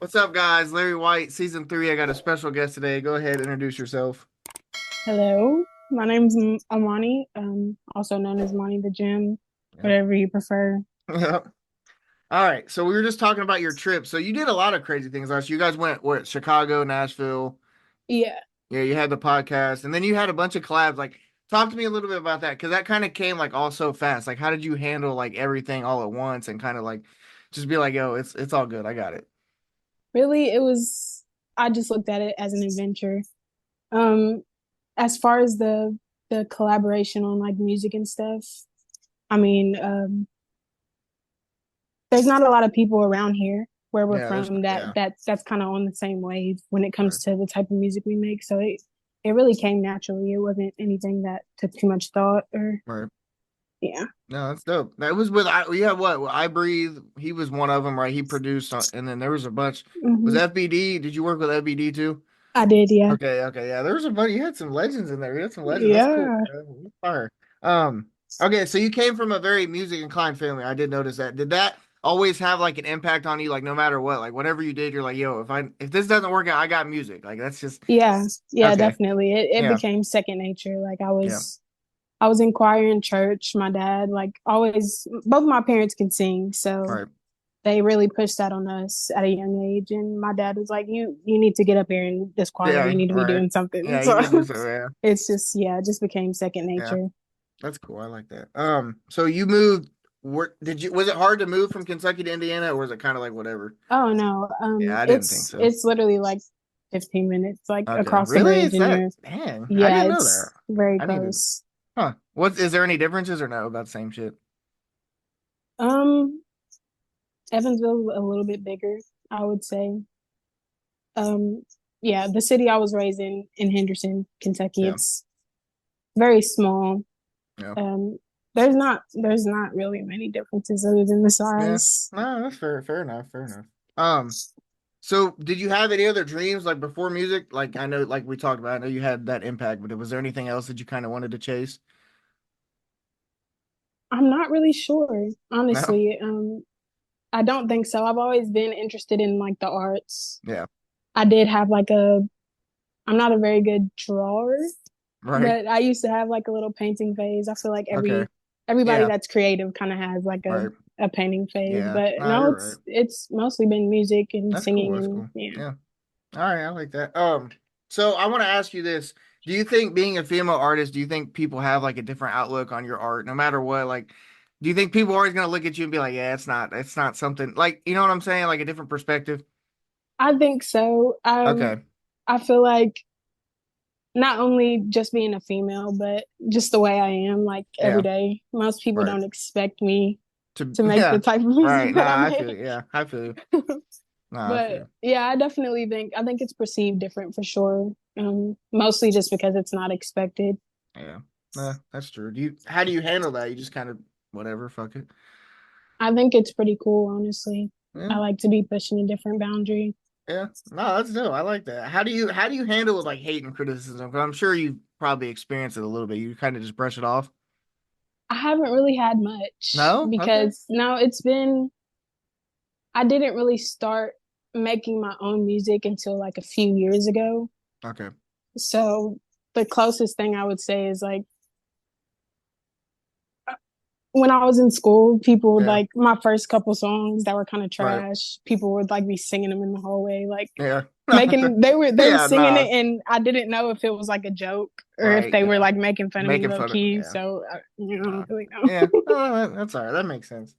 What's up, guys? LarriWhyte, season 3. I got a special guest today. Go ahead, introduce yourself. Hello, my name's Amani, also known as ManiiTheGem, Yep. whatever you prefer. Yep. All right. So we were just talking about your trip. So you did a lot of crazy things last year. You guys went what? Chicago, Nashville. Yeah, Yeah, you had the podcast, and then you had a bunch of collabs. Like, talk to me a little bit about that because that kind of came like all so fast. Like, how did you handle like everything all at once and kind of like just be like, yo, it's all good. I got it. really, I just looked at it as an adventure. Um, as far as the collaboration on like music and stuff, I mean, there's not a lot of people around here where we're Yeah, there's from that yeah, that's kind of on the same wave when it right. comes to the type of music we make. So it really came naturally. It wasn't anything that took too much thought or Right. yeah. No, that's dope. That was with I. Yeah, what? I Breathe. He was one of them, right? He produced, and then there was a bunch. Was Hmm. FBD? Did you work with FBD too? I did, yeah. Okay, okay, yeah. There was a bunch. You had some legends in there. You had some legends. That's cool. Yeah. Fire. Um. Okay, so you came from a very music inclined family. I did notice that. Did that always have like an impact on you? Like no matter what, like whatever you did, you're like, yo, if this doesn't work out, I got music. Like that's just Yeah, yeah, okay. definitely. It Yeah, became second nature. Like yeah. I was in choir in church. My dad, like always, both my parents can sing, so Right. they really pushed that on us at a young age. And my dad was like, "You need to get up here in this choir. Yeah. You need to be Right. doing something." Yeah. You So need to do so. Yeah. it's just yeah, it just became second Yeah. nature. That's cool. I like that. So you moved. Was it hard to move from Kentucky to Indiana, or was it kind of like whatever? Oh no, Yeah, I didn't think so. it's literally like 15 minutes, like Okay, across the really? bridge, It's and that? you're Dang, I yeah, didn't know that. it's very I didn't even. close. Huh? What is there any differences or no about the same shit? Um, Evansville a little bit bigger, I would say. Um, yeah, the city I was raised in Henderson, Kentucky, Yeah, it's very small. yeah, There's not really many differences other than the yeah. size. No, that's fair. Fair enough. Fair enough. So did you have any other dreams like before music? Like I know, like we talked about, I know you had that impact, but was there anything else that you kind of wanted to chase? I'm not really sure, No. honestly. I don't think so. I've always been interested in like the arts. Yeah. I did have like a I'm not a very good drawer, Right. but I used to have like a little painting phase. I feel like Okay. everybody Yeah. that's creative kind of has like Right. a painting phase. Yeah. But No, no, you're right. it's mostly been music and That's cool. singing That's and cool. yeah. Yeah. All right, I like that. So I want to ask you this. Do you think being a female artist, do you think people have like a different outlook on your art no matter what? Like, do you think people are always gonna look at you and be like, yeah, it's not something like, you know what I'm saying? Like a different perspective. I think so. Okay. I feel like not only just being a female, but just the way I am, like every Yeah. day. Most people Right. don't expect me To to make the yeah. type of music Right. that I Nah, I feel make. you. Yeah, I feel you. Nah, I feel But you. yeah, I think it's perceived different for sure. Mostly just because it's not expected. Yeah. Nah, that's true. How do you handle that? You just kind of whatever, fuck it. I think it's pretty cool, honestly. Yeah. I like to be pushing a different boundary. Yeah, no, that's dope. I like that. How do you handle with like hate and criticism? Because I'm sure you probably experienced it a little bit. You kind of just brush it off. I haven't really had much No, okay, because no, I didn't really start making my own music until like a few years ago. okay, So the closest thing I would say is like when I was in school, people would yeah, like my first couple songs that were kind of right, trash. People would like be singing them in the hallway, like yeah, making they were yeah, singing nah, it, and I didn't know if it was like a joke or if right, they were yeah, like making fun of me making low fun of, key. yeah, So you know, I nah, don't really yeah, know. that's all right. That makes sense.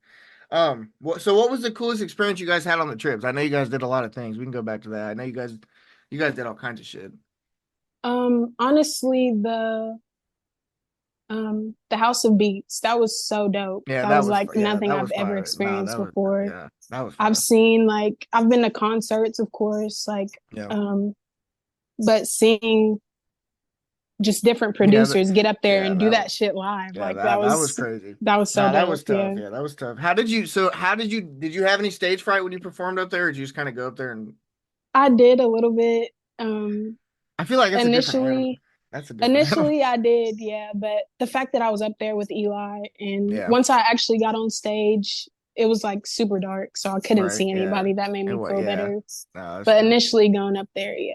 So what was the coolest experience you guys had on the trips? I know you guys did a lot of things. We can go back to that. I know you guys did all kinds of shit. Honestly, the House of Beats that was so dope. Yeah, That was like yeah, nothing that I've was ever fire. Nah, experienced before. yeah, that was I've fire. seen like I've been to concerts, of course, like Yeah. um, but seeing just different Yeah, producers get up there yeah, and do that shit live, yeah, like that was crazy. that was so No, that was dope. tough. Yeah, Yeah, that was tough. Did you have any stage fright when you performed up there, or did you just kind of go up there and I did a little bit. Um, I feel like it's a different animal. initially, That's a different animal. initially I did, yeah, but the fact that I was up there with Eli and Yeah. once I actually got on stage, it was like super dark, so I couldn't Right. see Yeah. anybody. That made It me was. feel Yeah. better. No, that's But true. initially going up there, yeah,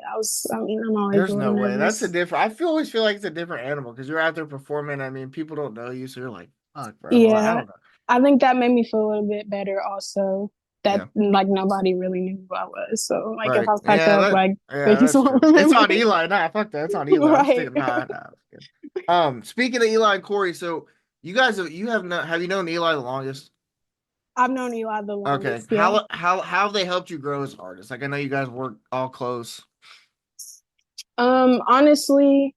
I mean, I'm always a There's no little way. That's a nervous. different. Always feel like it's a different animal because you're out there performing. I mean, people don't know you, so you're like, fuck, bro. I Yeah, don't know. I think that made me feel a little bit better also. That Yeah. like nobody really knew who I was. So like if Right. I fuck Yeah. up, like Yeah. please That's won't true. It's remember. on Eli. Nah, fuck that. It's on Eli. I'm Right. sticking. Nah. Nah. I'm kidding. Speaking of Eli and Corey, so you guys have you known Eli the longest? I've known Eli the Okay. longest, yeah. How have they helped you grow as artists? Like I know you guys work all close. Honestly,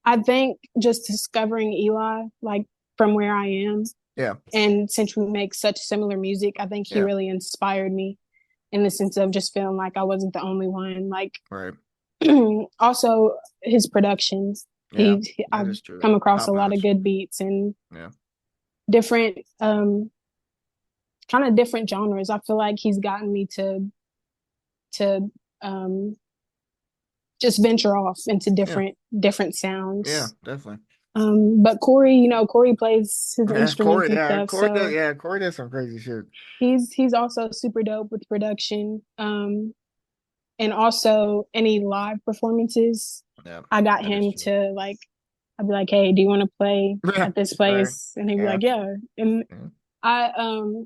I think just discovering Eli, like from where I am, Yeah. and since we make such similar music, I think he Yeah. really inspired me in the sense of just feeling like I wasn't the only one. Like Right. also his productions. Yeah. That I've is true. come across Top a lot of notch. good beats and Yeah. different kind of different genres. I feel like he's gotten me to um just venture off into Yeah. different Yeah. sounds. Definitely. But Corey, Corey plays his Yeah. instruments Corey. and Yeah. stuff, Corey. Does, so yeah. Corey does some crazy shit. he's also super dope with production. And also any live performances, Yeah. I got That is him true. to like, I'd be like, hey, do you want to play Yeah. at this Right. place? And he'd be Yeah. like, yeah. And Yeah. I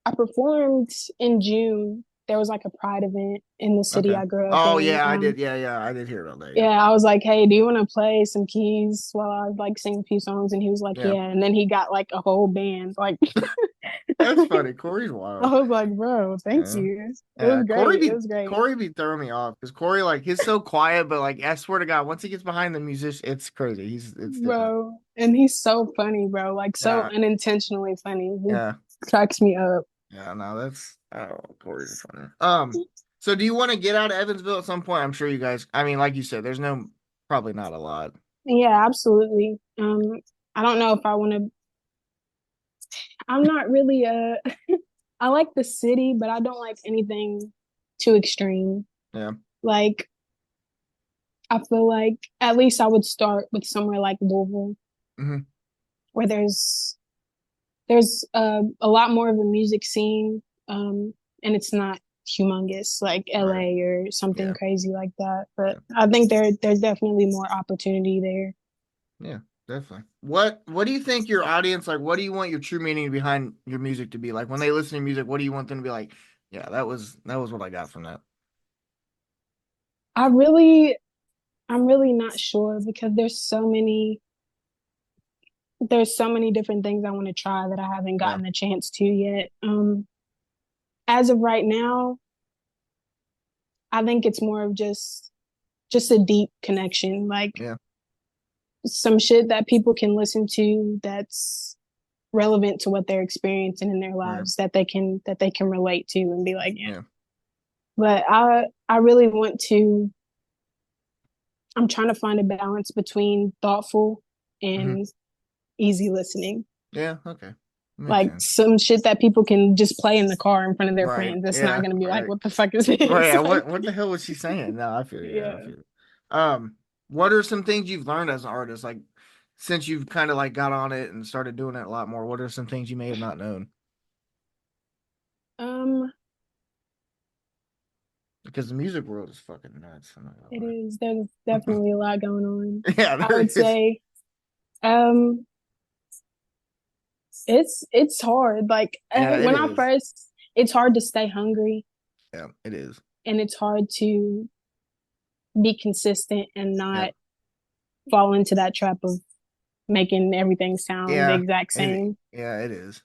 I performed in June. There was like a pride event in the city Okay. I grew up Oh in. yeah, I did. Yeah, yeah, I did hear about that. Yeah. Yeah, I was like, hey, do you want to play some keys while I like sing a few songs? And he was like, Yeah. yeah. And then he got like a whole band. Like, That's funny. Corey's I wild. was like, bro, thank Yeah. you. It was Yeah. great. It was great. Corey be throwing me off because Corey like he's so quiet, but like I swear to God, once he gets behind the musician, it's crazy. It's different. Bro, and he's so funny, bro. Like so Yeah. unintentionally funny. He Yeah. cracks me up. Yeah. No, that's Corey's funny. So do you want to get out of Evansville at some point? I'm sure you guys. I mean, like you said, there's no probably not a lot. Yeah, absolutely. I don't know if I want to. I'm not really a. I like the city, but I don't like anything too extreme. Yeah. Like I feel like at least I would start with somewhere like Louisville, Hmm. where there's a lot more of a music scene, and it's not humongous like Right. LA or something Yeah. crazy like that. But Yeah. I think there's definitely more opportunity there. Yeah, definitely. What do you think your audience like? What do you want your true meaning behind your music to be like? When they listen to music, what do you want them to be like? Yeah, that was what I got from that. I really I'm really not sure because there's so many different things I want to try that I haven't Yeah, gotten a chance to yet. As of right now, I think it's more of just a deep connection, like yeah, some shit that people can listen to that's relevant to what they're experiencing in their right, lives that they can relate to and be like, yeah. yeah, But I really want to I'm trying to find a balance between thoughtful hmm, and easy listening. yeah. Okay, makes Like sense. some shit that people can just play in the car in front of their Right. friends. That's not Yeah. gonna be like, Right. what the fuck is Right. this? Yeah. Like, What the hell was she saying? No, I feel you. Yeah, I yeah. feel you. What are some things you've learned as an artist? Like since you've kind of like got on it and started doing it a lot more, what are some things you may have not known? Um, Because the music world is fucking nuts. I'm not it gonna is. There's definitely a lot going on. lie. Yeah, I there would is. say, um, it's hard. Like Yeah, it when I is. first, it's hard to stay hungry Yeah, it is. and it's hard to be consistent and Yeah. not fall into that trap of making everything sound the Yeah. exact It same. yeah, it is.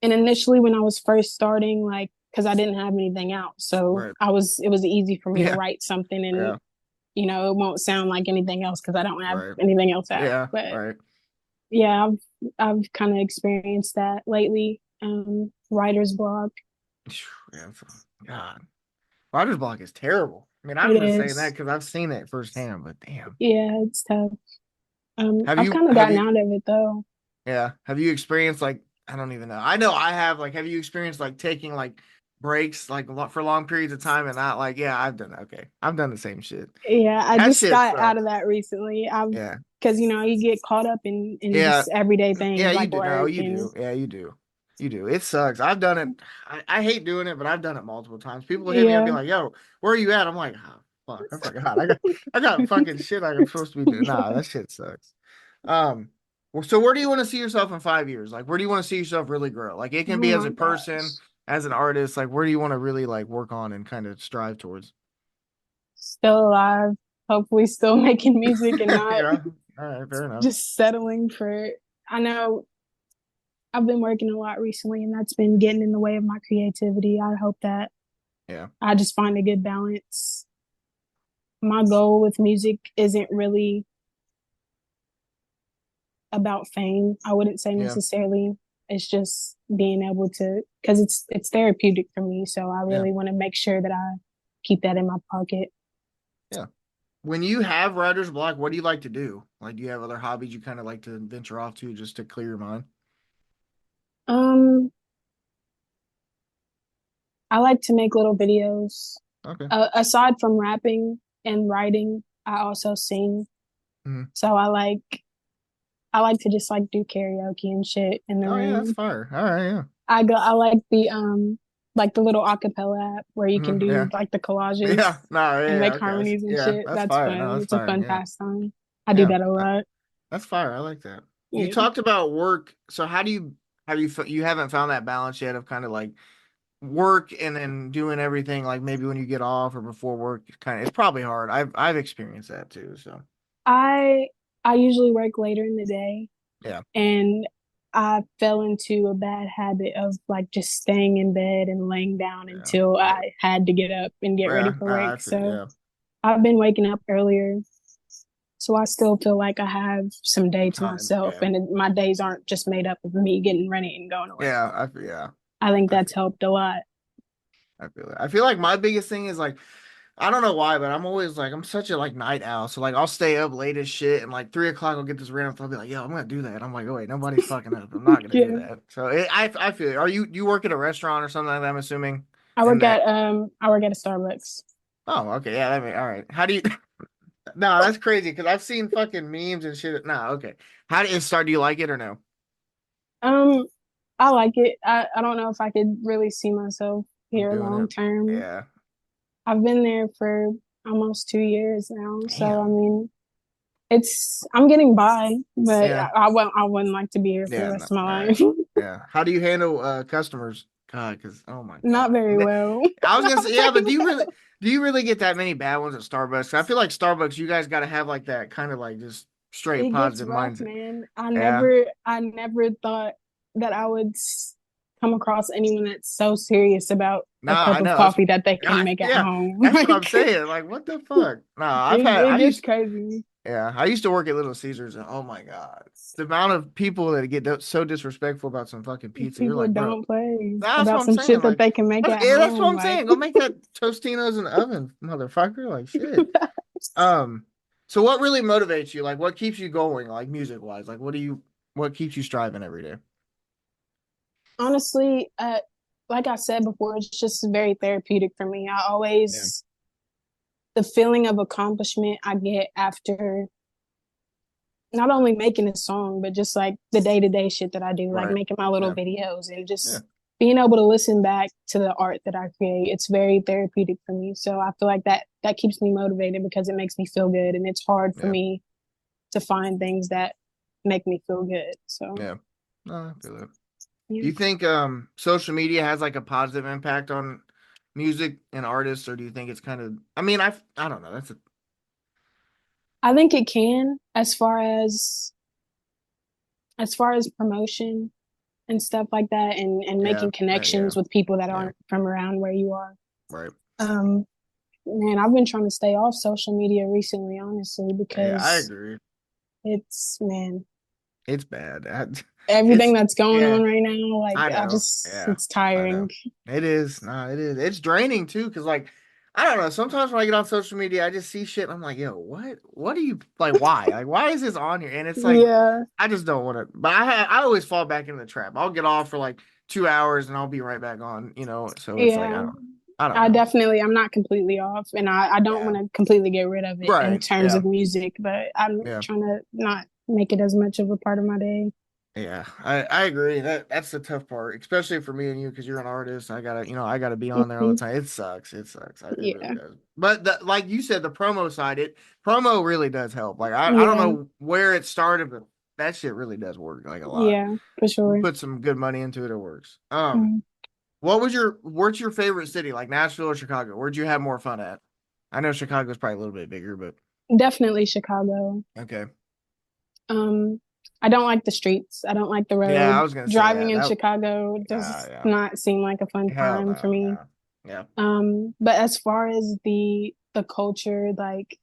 And initially when I was first starting, like, because I didn't have anything out. So Right. it was easy for me to Yeah. write something and, Yeah. it won't sound like anything else because I don't have Right. anything else out. Yeah. But Right. yeah, I've kind of experienced that lately. Writer's block. Yeah. God. Writer's block is terrible. I mean, I'm It just saying that is. because I've seen it firsthand, but damn. Yeah, it's tough. Have I've you kind of have gotten you out of it though. yeah. Have you experienced like I don't even know. I know I have like have you experienced like taking like breaks like for long periods of time and not like yeah, I've done that. Okay. I've done the same shit. Yeah, I That just shit got out of sucks. that recently. Yeah. Because you get caught up in Yeah. just everyday Yeah, things you like do. No, work you and do. Yeah, you do. You do. It sucks. I've done it. I hate doing it, but I've done it multiple times. People hit me up, be Yeah. like, "Yo, where are you at?" I'm like, "Oh, fuck, I forgot. I got fucking shit I'm supposed to be doing." Nah, that shit sucks. Um, well, so where do you want to see yourself in 5 years? Like, where do you want to see yourself really grow? Like, it can Oh be as my a person, gosh. as an artist. Like, where do you want to really like work on and kind of strive towards? Still alive, hopefully still making music and not Yeah. All right. Fair enough. just settling for. I know I've been working a lot recently and that's been getting in the way of my creativity. I hope that Yeah. I just find a good balance. My goal with music isn't really about fame. I wouldn't say Yeah. necessarily. It's just being able to, because it's therapeutic for me. So I Yeah. really want to make sure that I keep that in my pocket. Yeah. When you have writer's block, what do you like to do? Like, do you have other hobbies you kind of like to venture off to just to clear your mind? Um, I like to make little videos. Okay. Aside from rapping and writing, I also sing. Mhm. So I like to just like do karaoke and shit in the Oh yeah, that's room. fire. All right, yeah. I like the little acapella app where you can do Yeah. like the collages Yeah. No, and yeah, make okay. harmonies and Yeah, shit. that's That's fire. No, fun. that's It's a fire. fun Yeah. pastime. I do Yeah. that a lot. That's fire. I like that. You Yeah. talked about work. So how do you you haven't found that balance yet of kind of like work and then doing everything like maybe when you get off or before work, it's probably hard. I've experienced that too, so. I I usually work later in the day Yeah. and I fell into a bad habit of like just staying in bed and laying down Yeah. until Right. I had to get up and get ready Yeah. for No, work. I feel, So yeah. I've been waking up earlier. So I still feel like I have some day to Time. myself Yeah. and my days aren't just made up of me getting ready and going to work. Yeah. Yeah. I think I that's feel helped a lot. I feel it. I feel like my biggest thing is like I don't know why, but I'm always like I'm such a like night owl. So like I'll stay up late as shit and like 3 o'clock I'll get this random thought. I'll be like, yo, I'm gonna do that. I'm like, oh wait, nobody's fucking up. I'm not gonna do Yeah. that. So I feel it. Are you work at a restaurant or something like that, I'm assuming? And that I work at a Starbucks. oh okay, yeah, that mean all right. How do you no, that's crazy because I've seen fucking memes and shit. No, okay. How do you start? Do you like it or no? Um, I like it. I don't know if I could really see myself I'm here doing long it. term. Yeah. I've been there for almost 2 years now. So I Damn. mean, I'm getting by, but Yeah. I wouldn't like to be here for the Yeah. No, rest of all my right. life. Yeah. How do you handle customers? God, because oh my Not God. very well. I was gonna say, yeah, but do you really get that many bad ones at Starbucks? I feel like Starbucks, you guys gotta have like that kind of like just straight It gets positive rough, mindset. man. Yeah. I never thought that I would come across anyone that's so serious about No, a cup I of know. coffee that they can Yeah, make at yeah, home. that's what I'm saying. Like, what the fuck? No, It gets crazy. I used to work at Little Caesars, and oh my God, the amount of people that get so disrespectful about some fucking pizza. You're People like, bro, don't play that's what about I'm some saying. shit that Like, they can make at that's what home. I'm Like, saying. Go make that Tostinos in the oven, motherfucker. Like, shit. Um, so what really motivates you? Like, what keeps you going? Like, music wise, like, what keeps you striving every day? honestly, like I said before, it's just very therapeutic for me. Yeah. The feeling of accomplishment I get after not only making a song, but just like the day to day shit that I do, like Right. making my little Yeah. videos and Yeah. just being able to listen back to the art that I create. It's very therapeutic for me. So I feel like that keeps me motivated because it makes me feel good, and it's hard for Yeah. me to find things that make me feel good. So Yeah. No, I feel it. Do yeah. you think social media has like a positive impact on music and artists, or do you think it's kind of I mean, I don't know. That's a I think it can as far as promotion and stuff like that and yeah, making yeah, connections with people that yeah, aren't from around where you are. right. Um, man, I've been trying to stay off social media recently, honestly, Yeah, I because agree. man, It's bad. everything It's that's going yeah, on right now, like I know. Yeah, it's I tiring. know. It is. No, it is. It's draining too, because like I don't know. Sometimes when I get on social media, I just see shit. And I'm like, yo, what? What do you like? Why? Like, why is this on here? And it's like, Yeah, I just don't want to. But I always fall back into the trap. I'll get off for like 2 hours and I'll be right back on. So it's like yeah. I don't know. I'm not completely off, and I don't Yeah. want to completely get rid of it in Right. terms Yeah. of music, but I'm Yeah. trying to not make it as much of a part of my day. Yeah, I agree. That's the tough part, especially for me and you, because you're an artist. I gotta be on there all the Hmm. time. It sucks. It sucks. It really Yeah. does. But like you said, the promo side, promo really does help. Like I don't Yeah. know where it started, but that shit really does work like a lot. Yeah, for You sure. put some good money into it, it works. Mhm. What's your favorite city, like Nashville or Chicago? Where'd you have more fun at? I know Chicago's probably a little bit bigger, but Definitely Chicago. okay. Um, I don't like the streets. I don't like the Yeah, I road. was gonna say Driving that. in That Chicago does yeah. not seem like a fun Hell time for no, me. no. Yeah. But as far as the culture, like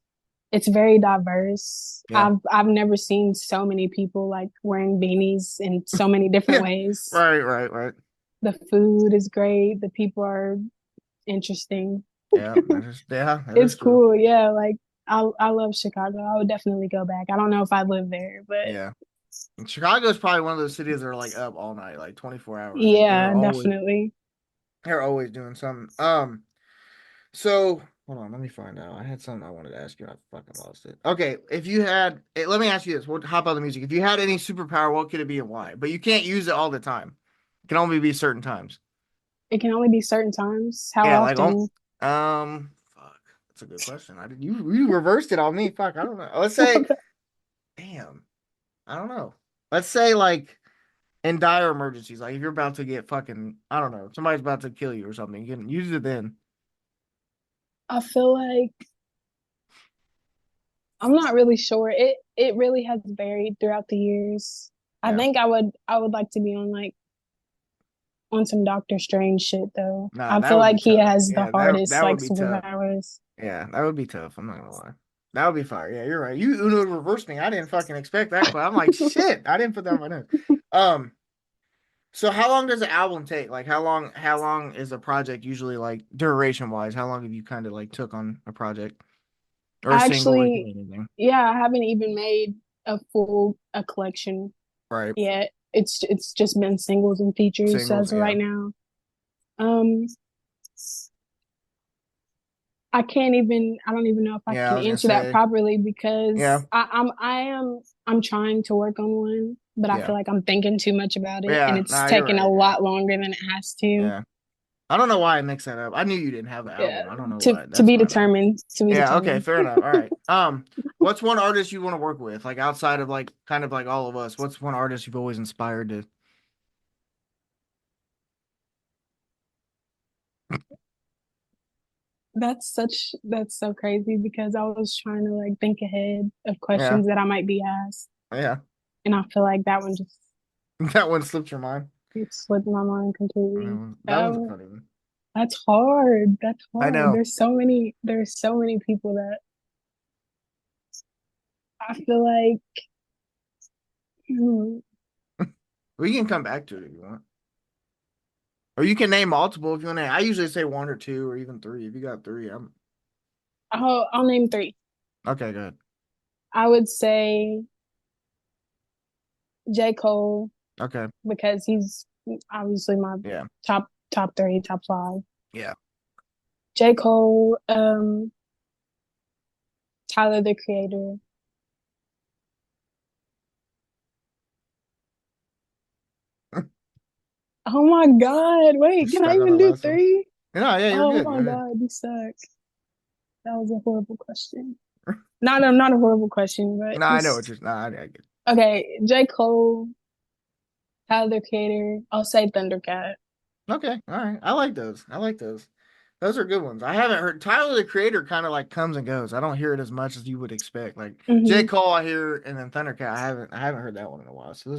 it's very diverse. Yeah. I've never seen so many people like wearing beanies in so many different Yeah. ways. Right. The food is great. The people are interesting. That It's is true. cool. Yeah, like I love Chicago. I would definitely go back. I don't know if I live there, but Yeah. And Chicago's probably one of those cities that are like up all night, like 24 hours. Like yeah, definitely. they're always doing something. So hold on, let me find out. I had something I wanted to ask you. I fucking lost it. Okay, if you had let me ask you this. We'll hop out of the music. If you had any superpower, what could it be and why? But you can't use it all the time. It can only be certain times. It can only be certain times. How Yeah, like often? fuck. That's a good question. I did you reversed it on me. Fuck, I don't know. Let's say, damn, I don't know. Let's say like in dire emergencies, like if you're about to get fucking, I don't know, somebody's about to kill you or something, you can use it then. I feel like I'm not really sure. It really has varied throughout the years. I Yeah. think I would like to be on some Doctor Strange shit though. Nah, I that feel would like be he tough. has the Yeah, hardest that like would be tough. superpowers. Yeah, that would be tough. I'm not gonna lie. That would be fire. Yeah, you're right. You Uno reversed me. I didn't fucking expect that. I'm like, shit. I didn't put that on my notes. Um, so how long does an album take? Like how long is a project usually like duration wise? How long have you kind of like took on a project or a I single or actually, anything? yeah, I haven't even made a collection Right. yet. It's just been singles and features Singles, as of yeah. right now. Um, I don't even know if I Yeah, I can was gonna answer that say, properly yeah, because I'm trying to work on one, but I yeah. feel like I'm thinking too much about it and Yeah, it's nah, you're taking a right. Yeah. lot longer than it has to. Yeah. I don't know why I mixed that up. I knew you didn't have the Yeah, album. I don't know to why. to That's be my bad. determined, to be Yeah, okay, determined. fair enough. All right. What's one artist you want to work with? Like outside of like kind of like all of us, what's one artist you've always inspired to? That's so crazy because I was trying to like think ahead of Yeah. questions that I might be asked, Yeah. and I feel like that one just That one slipped your mind. it slipped my mind completely. That one's a funny one. That's hard. That's I hard. know. There's so many people that I feel like hmm, We can come back to it if you want. Or you can name multiple if you want to. I usually say one or two or even three. If you got three, I'm I'll name three. okay, good. I would say J. Cole Okay. because he's obviously my Yeah. top three, top five. Yeah. J. Cole, Tyler the Creator. Oh my God. You Wait, can I stuck on even the do last one. three? No, yeah, you're Oh good. Go my ahead. God, you suck. That was a horrible question. Not a horrible question, but No, I know what just you're. No, I get. okay. J. Cole, Tyler the Creator. I'll say Thundercat. Okay, all right. I like those. I like those. Those are good ones. I haven't heard Tyler the Creator kind of like comes and goes. I don't hear it as much as you would expect. Like J. Hmm. Cole, I hear, and then Thundercat. I haven't heard that one in a while. So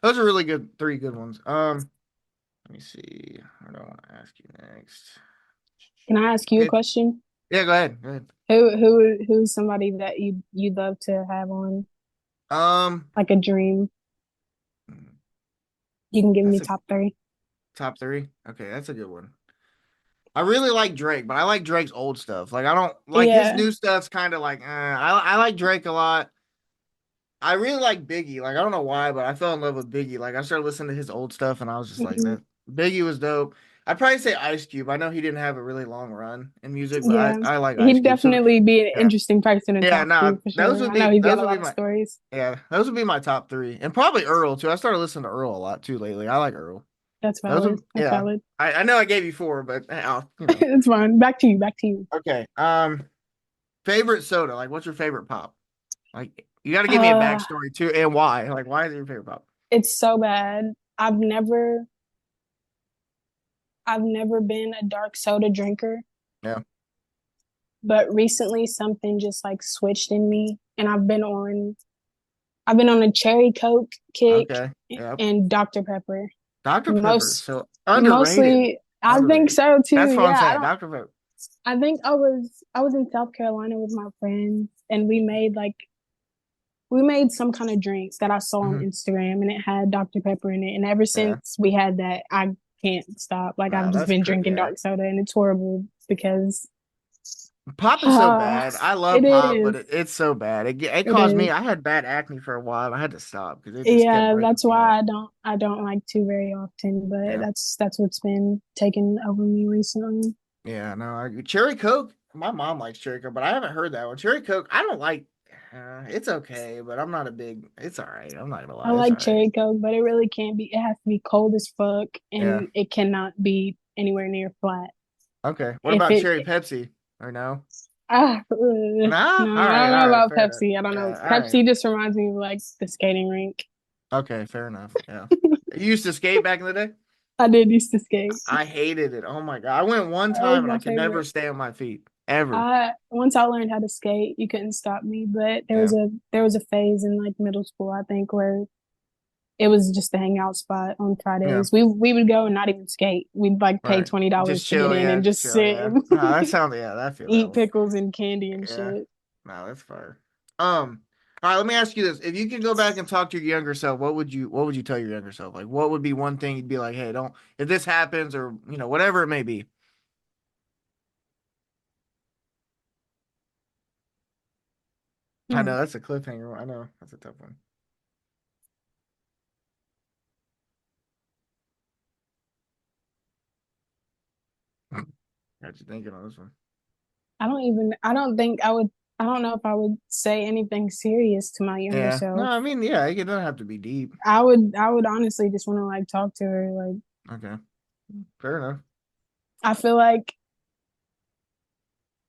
those are really good. Three good ones. Let me see. What do I want to ask you next? Can I ask you a Okay. question? Yeah, go ahead. Go ahead. Who's somebody that you'd love to have on Um, like a dream? You can give me that's a top three. top three. Okay, that's a good one. I really like Drake, but I like Drake's old stuff. Like I don't like his Yeah. new stuff's kind of like I like Drake a lot. I really like Biggie. Like I don't know why, but I fell in love with Biggie. Like I started listening to his old stuff, and I was just like Hmm. that. Biggie was dope. I'd probably say Ice Cube. I know he didn't have a really long run in music, but Yeah, I like Ice he'd Cube. So definitely be an yeah, interesting person to yeah, talk nah, to for sure. I know he's got those a would be lot of my stories. yeah, those would be my top three, and probably Earl too. I started listening to Earl a lot too lately. I like Earl. That's Those valid. are That's yeah. valid. I know I gave you four, but I'll It's fine. Back to you. Back to you. Okay. Favorite soda? Like, what's your favorite pop? Like, you got to give me a Uh, backstory too, and why? Like, why is it your favorite pop? it's so bad. I've never been a dark soda drinker, Yeah. but recently something just like switched in me, and I've been on a cherry Coke kick Okay. Yep. and Dr. Pepper. Dr. Pepper. Most So underrated. Mostly I think Underrated. so too. That's what I'm Yeah, saying. Dr. Pepper. I think I was in South Carolina with my friends and we made some kind of drinks that I saw on Hmm. Instagram and it had Dr. Pepper in it. And ever Yeah. since we had that, I can't stop. Like I've No, just that's been crazy. drinking Yeah. dark soda and it's horrible because Pop is so bad. I love it pop, but is. it's so bad. It It caused me. is. I had bad acne for a while. I had to stop because it just kept Yeah, breaking that's me out. why I don't like to very often, but Yeah. that's what's been taking over me recently. Yeah. No. Cherry Coke. My mom likes cherry Coke, but I haven't heard that one. Cherry Coke. I don't like. It's okay, but I'm not a big. It's all right. I'm not gonna I lie. It's all like right. cherry Coke, but it really can't be. It has to be cold as fuck, Yeah. and it cannot be anywhere near flat. Okay. What If about it, cherry Pepsi? Or no? Nah. no, All I right. don't know All right. about Fair enough. Pepsi. I don't know. Yeah. All right. Pepsi just reminds me of like the skating rink. Okay. Fair enough. Yeah. You used to skate back in the day? I did used to skate. I hated it. Oh my God. I went one That was time and I my could never favorite. stay on my feet ever. I once I learned how to skate, you couldn't stop me. But Yeah. there was a phase in like middle school, I think, where it was just the hangout spot on Yeah. Fridays. We would go and not even skate. We'd like pay Right. $20 Just to get chill. in Yeah. and Just just chill. sit Yeah. and No, that sounds, yeah, I feel that eat one. pickles and candy and Yeah. shit. No, that's fair. All right, let me ask you this. If you could go back and talk to your younger self, what would you tell your younger self? Like what would be one thing you'd be like, hey, don't if this happens or whatever it may be. I Hmm. know that's a cliffhanger. I know that's a tough one. Got you thinking on this one. I don't know if I would say anything serious to my younger Yeah. No, self. I mean, yeah, it doesn't have to be deep. I would honestly just want to like talk to her. Like Okay. Fair enough. I feel like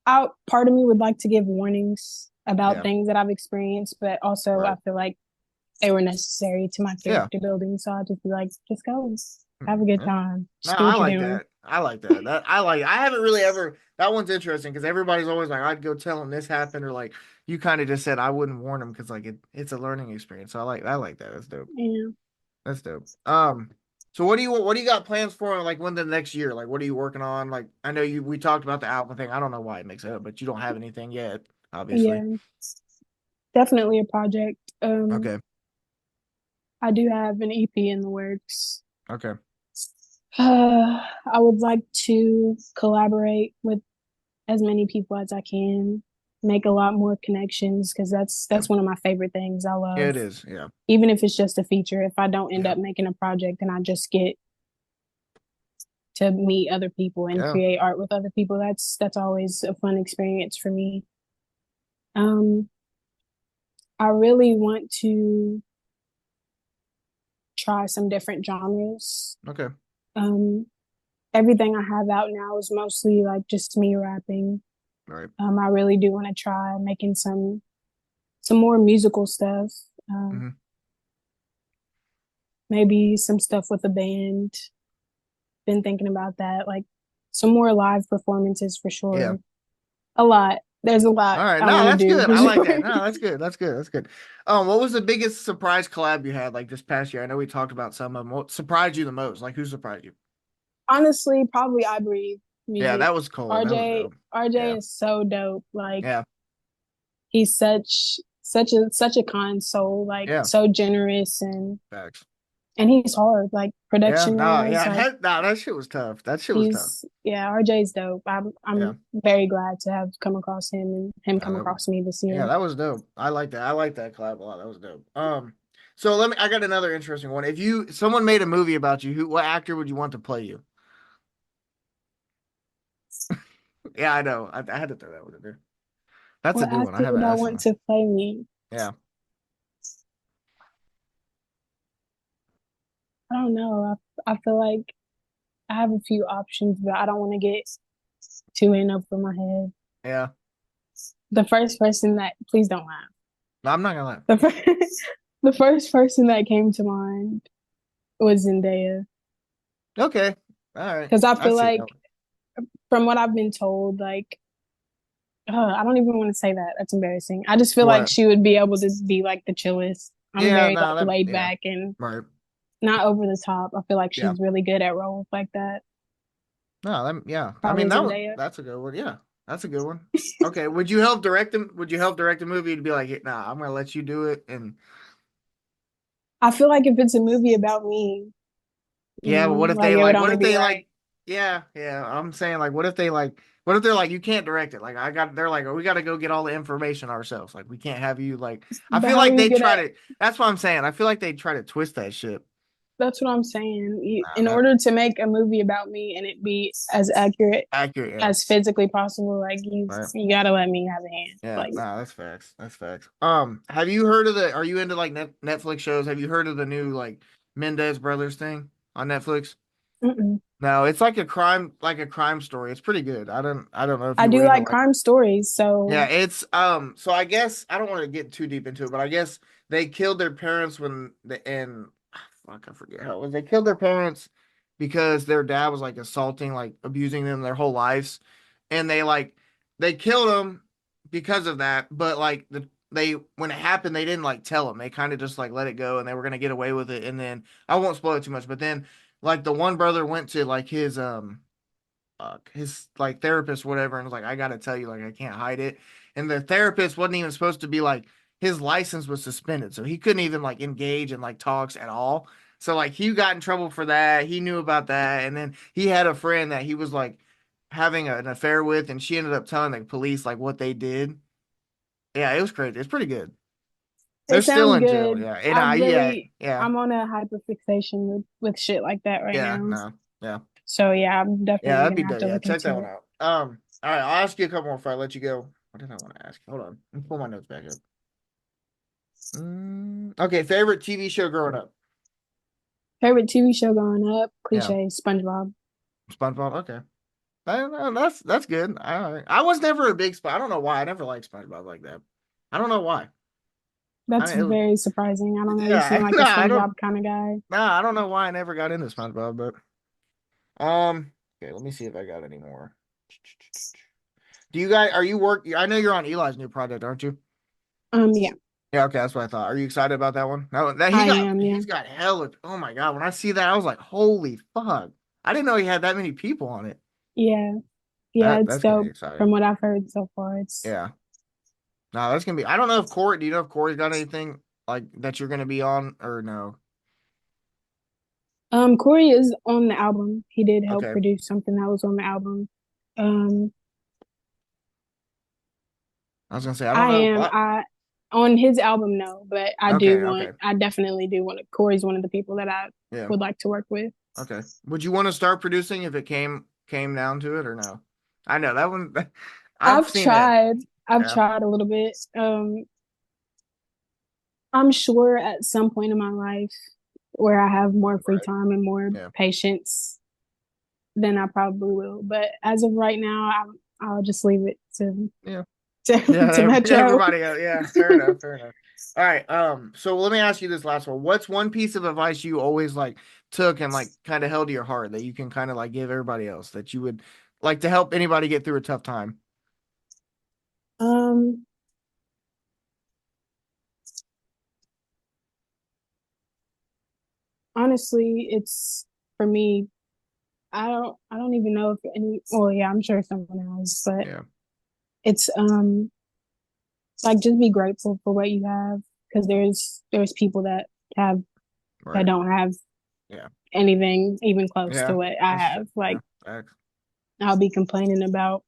I part of me would like to give warnings about Yeah. things that I've experienced, but also I Right. feel like they were necessary to my Yeah. character building. So I'd just be like, just go, have a Mhm. good Yeah. time, No, just do I what you're like doing. that. I like that. I haven't really ever that one's interesting because everybody's always like, I'd go tell them this happened, or like you kind of just said I wouldn't warn them because like it's a learning experience. So I like that. That's dope. Yeah. That's dope. So what do you got plans for like when the next year? Like what are you working on? Like I know we talked about the album thing. I don't know why it makes it up, but you don't have anything yet, obviously. Yeah, definitely a project. Okay. I do have an EP in the works. Okay. I would like to collaborate with as many people as I can, make a lot more connections because Yeah. that's one of my favorite things I Yeah, love. it is. Yeah. Even if it's just a feature, if I don't end Yeah. up making a project and I just get to meet other people and Yeah. create art with other people, that's always a fun experience for me. Um, I really want to try some different genres. Okay. Um, Everything I have out now is mostly like just me rapping. All right. I really do want to try making some more musical stuff. Mm-hmm. Maybe some stuff with a band. Been thinking about that, like some more live performances for Yeah. sure. A lot. There's a lot All right. I No, want to that's do good. for I like that. sure. No, that's good. That's good. That's good. What was the biggest surprise collab you had like this past year? I know we talked about some of them. What surprised you the most? Like who surprised you? Honestly, probably I Breathe Yeah, music. that was cold. That was dope. RJ Yeah. is so dope. Like Yeah. he's such a kind soul, like Yeah. so generous Facts. and he's hard, like Yeah. production No, wise, yeah. like That shit was tough. That shit was tough. he's yeah, RJ's dope. Yeah. I'm very glad to have come across him and him No, come across me this yeah, year. that was dope. I like that. I like that collab a lot. That was dope. So I got another interesting one. If someone made a movie about you, what actor would you want to play you? Yeah, I know. I had to throw that one in there. That's a What new one. I actor haven't would I asked want him. to play me? Yeah. I don't know. I feel like I have a few options, but I don't want to get too in over my head. Yeah. The first person that, please don't laugh. No, I'm not gonna lie. The first, the first person that came to mind was Zendaya. Okay. All right. Because I I feel see like, that one. from what I've been told, like, I don't even want to say that. That's embarrassing. I just feel like What? she would be able to be like the chillest. I'm Yeah, very no, like that laid yeah. back and Right. not over the top. I feel like Yeah. she's really good at roles like that. No, that yeah. I mean Probably that one Zendaya. that's a good one. Yeah. That's a good one. Okay. Would you help direct him? Would you help direct a movie to be like, nah, I'm gonna let you do it? And I feel like if it's a movie about me, yeah, but what if like they it would what only if be they like right. yeah, yeah. I'm saying like what if they're like you can't direct it? Like they're like, oh, we gotta go get all the information ourselves. Like we can't have you like I But feel how are like you they gonna? try to that's what I'm saying. I feel like they try to twist that shit. That's what I'm saying. Nah, In that order to make a movie about me and it be as accurate accurate, yeah. as physically possible, like Right. you gotta let me have a hand. Yeah, Like, nah, that's facts. That's facts. Have you heard of are you into like Netflix shows? Have you heard of the new like Mendez Brothers thing on Netflix? mm-mm. No, it's like a crime story. It's pretty good. I don't know if I you were do into like like crime stories, yeah, so it's so I guess I don't want to get too deep into it, but I guess they killed their parents when the and fuck, I forget how it was. They killed their parents because their dad was like assaulting, like abusing them their whole lives. And they killed them because of that, but like they when it happened, they didn't like tell them. They kind of just like let it go and they were gonna get away with it. And then I won't spoil it too much, but then like the one brother went to like his like therapist, whatever, and was like, I gotta tell you, like, I can't hide it. And the therapist wasn't even supposed to be like his license was suspended, so he couldn't even like engage in like talks at all. So like he got in trouble for that. He knew about that, and then he had a friend that he was like having an affair with, and she ended up telling the police like what they did. Yeah, it was crazy. It's pretty good. They're it still sounds in jail. good. Yeah, and yeah, yeah, I'm on a hyperfixation with shit like that right yeah, now. no, yeah, So yeah, I'm yeah. definitely That'd be gonna have dope. to Yeah, look check that into one it. out. All right, I'll ask you a couple more before I let you go. What did I want to ask? Hold on. Let me pull my notes back up. Okay, favorite TV show growing up? Favorite TV show growing up, Yeah, cliche, SpongeBob. SpongeBob. Okay, that's good. I was never a big I don't know why. I never liked SpongeBob like that. I don't know why. That's It was very surprising. I don't know. You seem yeah. like a No, I don't. SpongeBob kind of guy. No, I don't know why I never got into SpongeBob. But okay. Let me see if I got any more. Do you guys are you work? I know you're on Eli's new project, aren't you? Yeah, Yeah. Okay, that's what I thought. Are you excited about that one? No, that I am. Yeah, he's got hella. Oh my god! When I see that, I was like, holy fuck! I didn't know he had that many people on it. yeah, yeah. It's That's gonna be dope. exciting. From what I've heard so far, it's Yeah. No, that's gonna be. I don't know if Corey. Do you know if Corey's got anything like that you're gonna be on or no? Corey is on the album. He did help Okay. produce something that was on the album. Um, I was gonna say I don't I know. am. What? I on his album, no, but Okay. Okay. I definitely do want to. Corey's one of the people that I Yeah. would like to work with. Okay. Would you want to start producing if it came down to it or no? I know that one. I've I've seen that. tried. I've Yeah. tried a little bit. I'm sure at some point in my life where I have more free Right. time and more Yeah. patience, then I probably will. But as of right now, I'll just leave it Yeah. to Yeah. Metro. Everybody else. Yeah. Fair enough. Fair enough. All right. So let me ask you this last one. What's one piece of advice you always like took and like kind of held to your heart that you can kind of like give everybody else that you would like to help anybody get through a tough time? Um, Honestly, it's for me. I don't even know if any. Well, yeah, I'm sure someone else, but Yeah. it's like just be grateful for what you have because there's people have that Right. don't have Yeah. anything even close to Yeah. what I That's true. have. Like Yeah. Facts. I'll be complaining about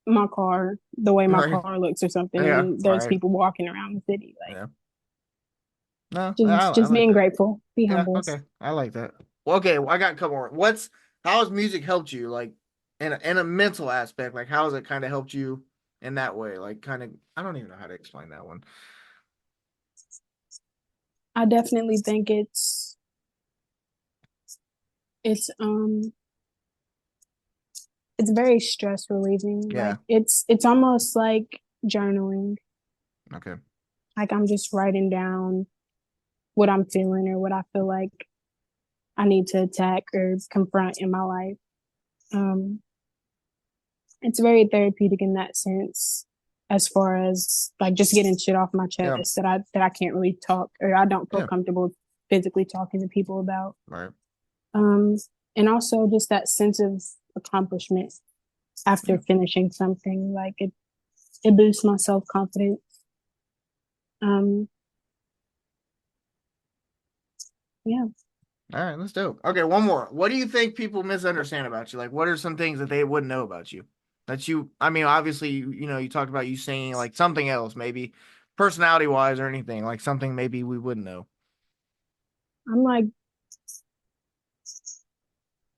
my car, the way my Right. car looks or something, Yeah. and there's Right. people walking around the city. Like Yeah. No, I just like being that. grateful, be Yeah. humble. Okay. I like that. Well, okay. Well, I got a couple more. How has music helped you? Like, in a mental aspect, like how has it kind of helped you in that way? Like kind of, I don't even know how to explain that one. I definitely think it's it's very stress relieving. Yeah. Like it's almost like journaling. Okay. Like I'm just writing down what I'm feeling or what I feel like I need to attack or confront in my life. Um, it's very therapeutic in that sense, as far as like just getting shit off my Yeah. chest that I can't really talk or I don't feel Yeah. comfortable physically talking to people about. Right. Um, and also just that sense of accomplishment after Yeah. finishing something. Like it boosts my self confidence. Um, yeah. All right, let's do. Okay, one more. What do you think people misunderstand about you? Like, what are some things that they wouldn't know about you? That you, I mean, obviously, you talked about you singing, like something else, maybe personality wise or anything, like something maybe we wouldn't know. I'm like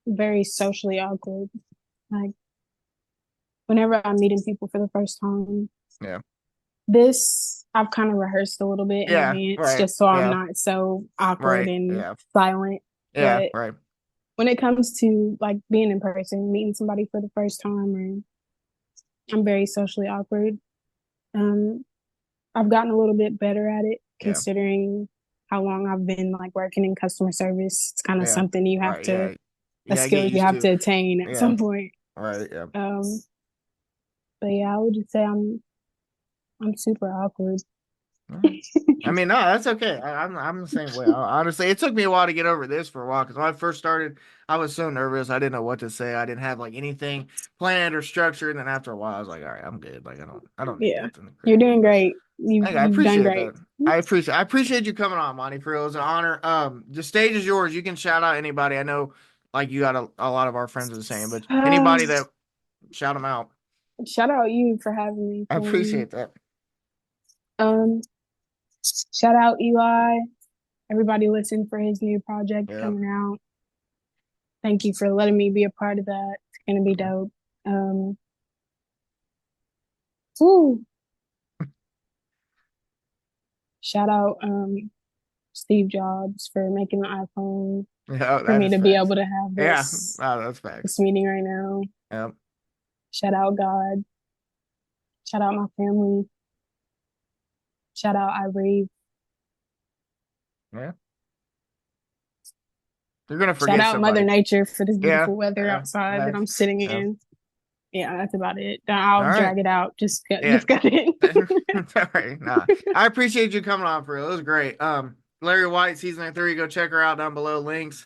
very socially awkward. Like whenever I'm meeting people for the first time, Yeah. this I've kind of rehearsed a little bit in Yeah. advance Right. just so I'm Yeah. not so awkward Right. and Yeah. silent. Yeah. But Right. when it comes to like being in person, meeting somebody for the first time, or I'm very socially awkward. Um, I've gotten a little bit better at it Yeah. considering how long I've been like working in customer service. It's kind of Yeah. something you have Right. to Yeah. You a gotta get skill you used have to. to attain at Yeah. some point. Right. Yeah. Um, but yeah, I would just say I'm super awkward. All right. I mean, no, that's okay. I'm the same way. Honestly, it took me a while to get over this for a while because when I first started, I was so nervous. I didn't know what to say. I didn't have like anything planned or structured. And then after a while, I was like, all right, I'm good. Like I don't need Yeah, nothing you're crazy. doing But great. I You've done appreciate great. that. I appreciate you coming on, Monty. For real, it was an honor. The stage is yours. You can shout out anybody. I know, like you got a lot of our friends are the same, but anybody that shout them out. Shout out you for having me. I appreciate that. Um, shout out Eli. Everybody listen for his new project Yeah. coming out. Thank you for letting me be a part of that. It's gonna be dope. Um, woo. Shout out Steve Jobs for making the iPhone Yeah, for that me is to be facts. able to have Yeah, this oh, that's facts. this meeting right now. Yeah. Shout out God. Shout out my family. Shout out Ivory. Yeah. They're gonna Shout forget out Mother somebody. Nature for this Yeah. beautiful weather Yeah. outside that Facts. I'm sitting Yeah. in. Yeah, that's about it. All I'll right. drag it out. Yeah. Just cut it. All right. Nah. I appreciate you coming on for real. It was great. LarriWhyte season 3. Go check her out down below. Links.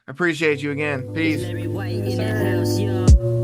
Appreciate you again. Peace. LarriWhyte Yes, in the sir. house, yo.